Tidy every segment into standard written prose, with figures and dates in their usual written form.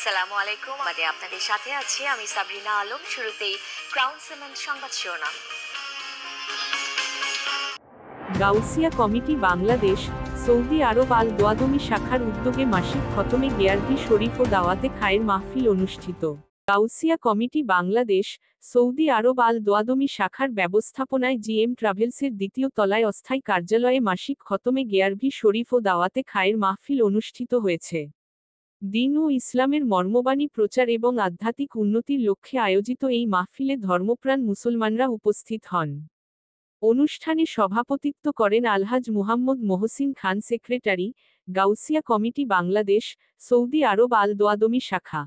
আসসালামু আলাইকুম। আপনাদের সাথে আছি আমি সাবরিনা আলম। শুরুতেই ক্রাউন সিমেন্ট সংবাদ শিরোনাম। গাউসিয়া কমিটি বাংলাদেশ, সৌদি আরব আল দোয়াদমি শাখার উদ্যোগে মাসিক খতমে গেয়ারভি শরীফ ও দাওয়াতে খায়ের মাহফিল অনুষ্ঠিত। গাউসিয়া কমিটি বাংলাদেশ, সৌদি আরব আল দোয়াদমি শাখার ব্যবস্থাপনায় জিএম ট্রাভেলসের দ্বিতীয় তলায় অস্থায়ী কার্যালয়ে মাসিক খতমে গেয়ারভি শরীফ ও দাওয়াতে খায়ের মাহফিল অনুষ্ঠিত হয়েছে। দ্বীন ও ইসলামের মর্মবাণী প্রচার এবং আধ্যাত্মিক উন্নতির লক্ষ্যে আয়োজিত এই মাহফিলে ধর্মপ্রাণ মুসলমানরা উপস্থিত হন। অনুষ্ঠানে সভাপতিত্ব করেন আলহাজ মুহাম্মদ মহসিন খান, সেক্রেটারি, গাউসিয়া কমিটি বাংলাদেশ, সৌদি আরব আল দোয়াদমি শাখা।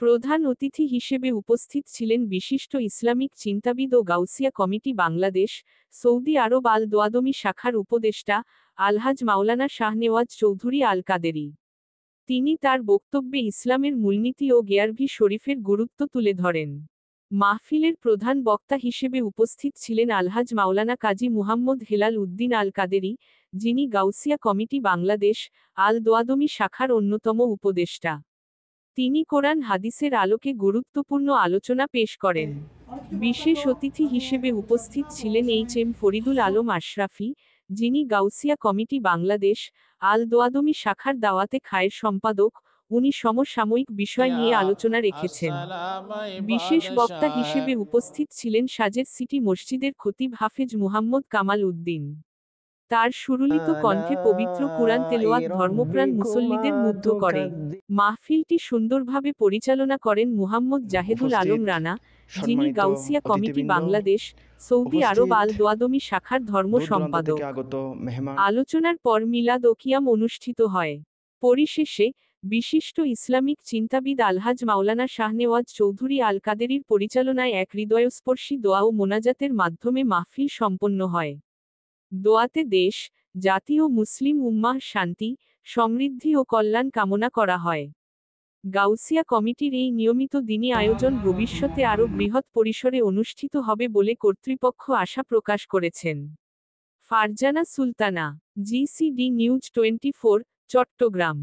প্রধান অতিথি হিসেবে উপস্থিত ছিলেন বিশিষ্ট ইসলামিক চিন্তাবিদ ও গাউসিয়া কমিটি বাংলাদেশ, সৌদি আরব আল দোয়াদমি শাখার উপদেষ্টা, আলহাজ মাওলানা শাহনেওয়াজ চৌধুরী আল কাদেরী। তিনি তার বক্তব্যে ইসলামের মূলনীতি ও গেয়ারভি শরীফের গুরুত্ব তুলে ধরেন। মাহফিলের প্রধান বক্তা হিসেবে উপস্থিত ছিলেন আলহাজ মাওলানা কাজী মুহাম্মদ হেলাল উদ্দিন আল কাদেরী, যিনি গাউসিয়া কমিটি বাংলাদেশ, আল দোয়াদমি শাখার অন্যতম উপদেষ্টা। তিনি কোরআন হাদিসের আলোকে গুরুত্বপূর্ণ আলোচনা পেশ করেন। বিশেষ অতিথি হিসেবে উপস্থিত ছিলেন এইচ.এম. ফরিদুল আলম আশরাফি, যিনি গাউসিয়া কমিটি বাংলাদেশ, আল দোয়াদমি শাখার দাওয়াতে খায়ের সম্পাদক। উনি সমসাময়িক বিষয় নিয়ে আলোচনা রেখেছেন। বিশেষ বক্তা হিসেবে উপস্থিত ছিলেন সাজেদ সিটি মসজিদের খতিব হাফেজ মুহাম্মদ কামাল উদ্দিন। তার সুরলিত কণ্ঠে পবিত্র কুরআন তেলাওয়াত ধর্মপ্রাণ মুসল্লিদের মুগ্ধ করে। মাহফিলটি সুন্দরভাবে পরিচালনা করেন মুহাম্মদ জাহেদুল আলম রানা, যিনি সম্মানিত গাউসিয়া কমিটি অতিথিবৃন্দ, বাংলাদেশ, সৌদি আরব আল উপস্থিত দোয়াদমি শাখার ধর্ম দূর দূরান্ত সম্পাদক। থেকে আগত মেহমান, আলোচনার পর মিলাদ ও কিয়াম অনুষ্ঠিত হয়। পরিশেষে বিশিষ্ট ইসলামিক চিন্তাবিদ আলহাজ মাওলানা শাহনেওয়াজ চৌধুরী আল কাদেরীর পরিচালনায় এক হৃদয়স্পর্শী দোয়া ও মোনাজাতের মাধ্যমে মাহফিল সম্পন্ন হয়। দোয়াতে দেশ, জাতি ও মুসলিম উম্মাহ শান্তি, সমৃদ্ধি ও কল্যাণ কামনা করা হয়। গাউসিয়া কমিটির এই নিয়মিত দিনী আয়োজন ভবিষ্যতে আরও বৃহৎ পরিসরে অনুষ্ঠিত হবে বলে কর্তৃপক্ষ আশা প্রকাশ করেছেন। Farzana Sultana, GCD news 24, Chittagong.